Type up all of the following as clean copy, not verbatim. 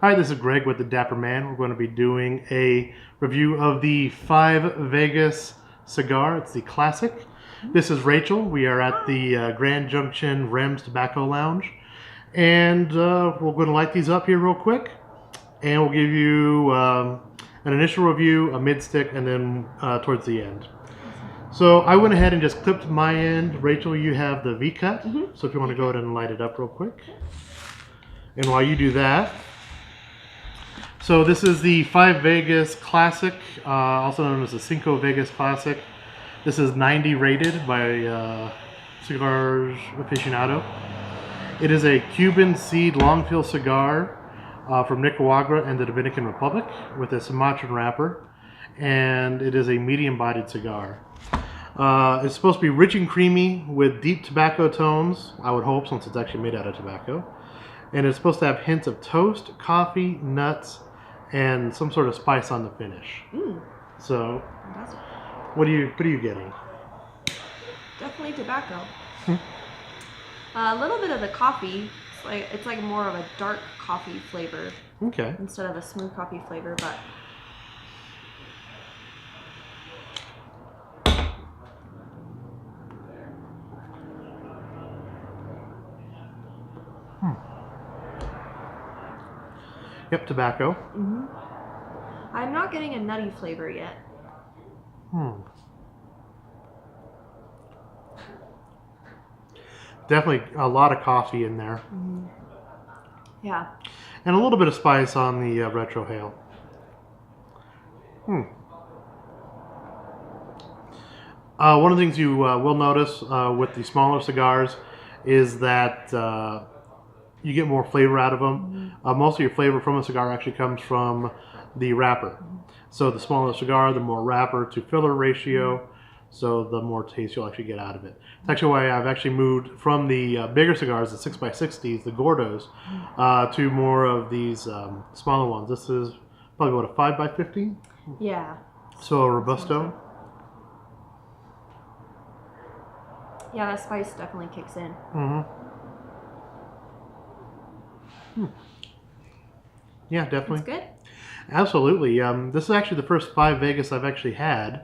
Hi, this is Greg with the Dapper Man. We're going to be doing a review of the 5 Vegas cigar. It's the classic. This is Rachel. We are at the Grand Junction Rems Tobacco Lounge. And we're going to light these up here real quick. And we'll give you an initial review, a mid-stick, and then towards the end. So I went ahead and just clipped my end. Rachel, you have the V-cut. So if you want to go ahead and light it up real quick. And while you do that, so this is the 5 Vegas Classic, also known as the Cinco Vegas Classic. This is 90 rated by Cigar Aficionado. It is a Cuban-seed long-fill cigar from Nicaragua and the Dominican Republic with a Sumatran wrapper, and it is a medium-bodied cigar. It's supposed to be rich and creamy with deep tobacco tones, I would hope, since it's actually made out of tobacco. And it's supposed to have hints of toast, coffee, nuts, and some sort of spice on the finish. So, what are you getting? Definitely tobacco. A little bit of the coffee. It's like more of a dark coffee flavor. Okay. Instead of a smooth coffee flavor, but. Yep, tobacco. I'm not getting a nutty flavor yet. Definitely a lot of coffee in there. Yeah. And a little bit of spice on the retrohale. One of the things you will notice with the smaller cigars is that you get more flavor out of them. Most of your flavor from a cigar actually comes from the wrapper. So the smaller the cigar, the more wrapper to filler ratio, so the more taste you'll actually get out of it. It's actually why I've actually moved from the bigger cigars, the 6x60s, the Gordos, to more of these smaller ones. This is probably, what, a 5x50? Yeah. So a Robusto. Yeah, that spice definitely kicks in. Yeah, definitely. It's good. Absolutely. This is actually the first 5 Vegas I've actually had.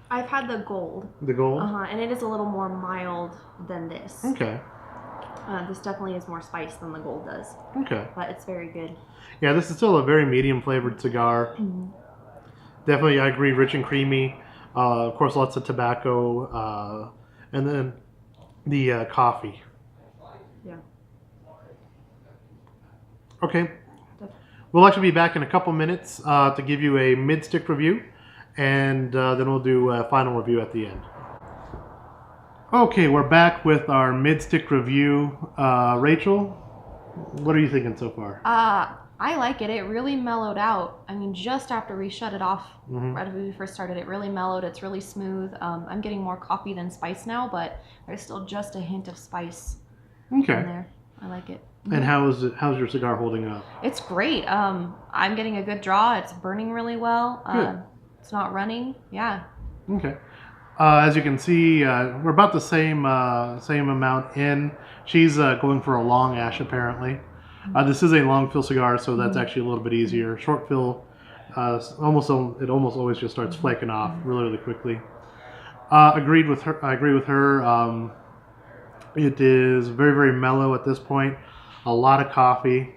I've had the gold. The gold? And it is a little more mild than this. Okay. This definitely is more spice than the gold does. Okay. But it's very good. Yeah, this is still a very medium flavored cigar. Definitely, I agree, rich and creamy. Of course, lots of tobacco. And then the coffee. Yeah. Okay. We'll actually be back in a couple minutes to give you a mid-stick review, and then we'll do a final review at the end. Okay, we're back with our mid-stick review. Rachel, what are you thinking so far? I like it. It really mellowed out. I mean, just after we shut it off, right after we first started, it really mellowed. It's really smooth. I'm getting more coffee than spice now, but there's still just a hint of spice in there. I like it. And how's your cigar holding up? It's great. I'm getting a good draw. It's burning really well. It's not running. Yeah. Okay. As you can see, we're about the same amount in. She's going for a long ash apparently. This is a long fill cigar, so that's actually a little bit easier. Short fill, it almost always just starts flaking off really quickly. I agree with her. It is very, very mellow at this point. A lot of coffee.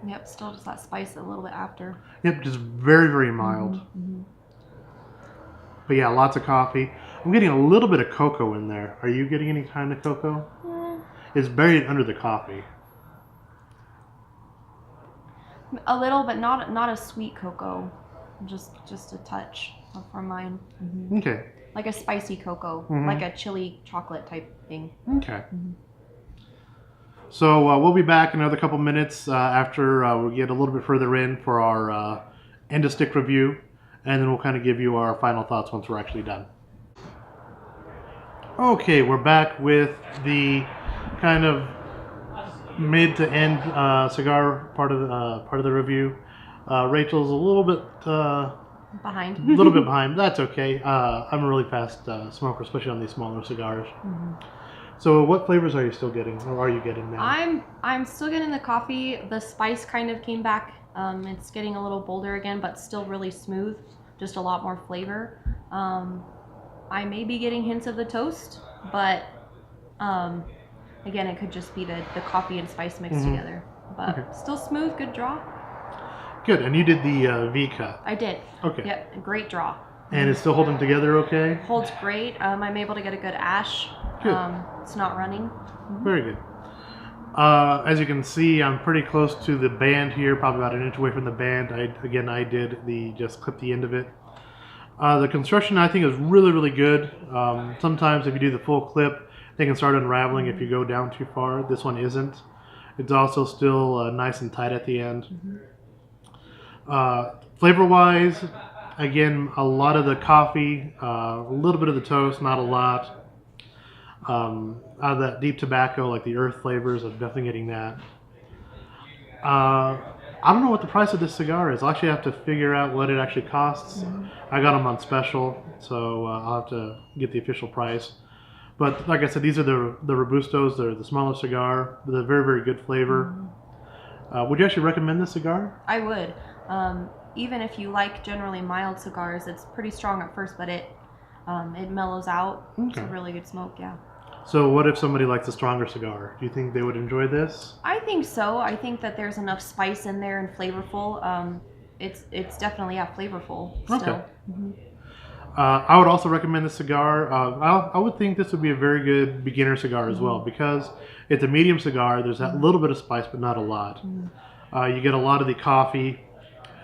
Yep, still just that spice a little bit after. Yep, just very, very mild. But yeah, lots of coffee. I'm getting a little bit of cocoa in there. Are you getting any kind of cocoa? It's buried under the coffee. A little, but not a sweet cocoa. Just a touch from mine. Okay. Like a spicy cocoa, like a chili chocolate type thing. Okay. So we'll be back in another couple minutes after we get a little bit further in for our end of stick review, and then we'll kind of give you our final thoughts once we're actually done. Okay, we're back with the kind of mid to end cigar part of the review. Rachel's a little bit Behind. A little bit behind. That's okay. I'm a really fast smoker, especially on these smaller cigars. So what flavors are you still getting, or are you getting now? I'm still getting the coffee. The spice kind of came back. It's getting a little bolder again, but still really smooth. Just a lot more flavor. I may be getting hints of the toast, but again, it could just be the coffee and spice mixed together. But still smooth, good draw. Good, and you did the V cut. I did. Okay. Yep, great draw. And it's still holding together okay? Holds great. I'm able to get a good ash. Good. It's not running. Very good. As you can see, I'm pretty close to the band here, probably about an inch away from the band. I did just clip the end of it. The construction, I think, is really, really good. Sometimes if you do the full clip, they can start unraveling if you go down too far. This one isn't. It's also still nice and tight at the end. Flavor-wise, again, a lot of the coffee, a little bit of the toast, not a lot. Out of that deep tobacco, like the earth flavors, I'm definitely getting that. I don't know what the price of this cigar is. I'll actually have to figure out what it actually costs. I got them on special, so I'll have to get the official price. But like I said, these are the Robustos. They're the smaller cigar with a very, very good flavor. Would you actually recommend this cigar? I would. Even if you like generally mild cigars, it's pretty strong at first, but it mellows out. It's a really good smoke, yeah. So what if somebody likes a stronger cigar? Do you think they would enjoy this? I think so. I think that there's enough spice in there and flavorful. It's definitely flavorful still. Okay. I would also recommend this cigar. I would think this would be a very good beginner cigar as well, because it's a medium cigar. There's that little bit of spice, but not a lot. You get a lot of the coffee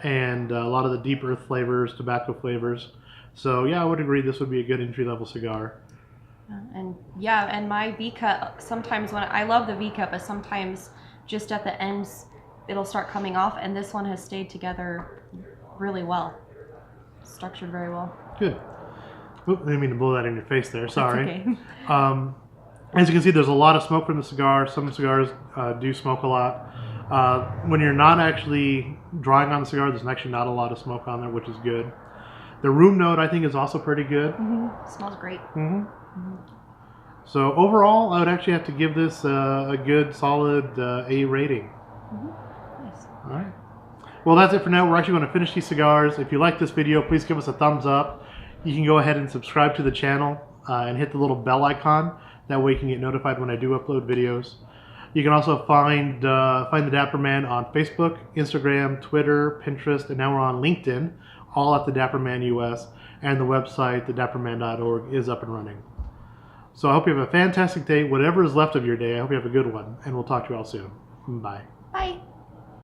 and a lot of the deep earth flavors, tobacco flavors. So yeah, I would agree this would be a good entry-level cigar. And my V cut, sometimes when I love the V cut, but sometimes just at the ends it'll start coming off, and this one has stayed together really well. Structured very well. Good. Oop, I didn't mean to blow that in your face there. Sorry. That's okay. As you can see, there's a lot of smoke from the cigar. Some cigars do smoke a lot. When you're not actually drawing on the cigar, there's actually not a lot of smoke on there, which is good. The room note, I think, is also pretty good. Smells great. So overall, I would actually have to give this a good, solid A rating. Nice. All right. Well, that's it for now. We're actually going to finish these cigars. If you like this video, please give us a thumbs up. You can go ahead and subscribe to the channel and hit the little bell icon. That way you can get notified when I do upload videos. You can also find the Dapper Man on Facebook, Instagram, Twitter, Pinterest, and now we're on LinkedIn, all at the Dapper Man US, and the website, thedapperman.org, is up and running. So I hope you have a fantastic day. Whatever is left of your day, I hope you have a good one, and we'll talk to you all soon. Bye. Bye.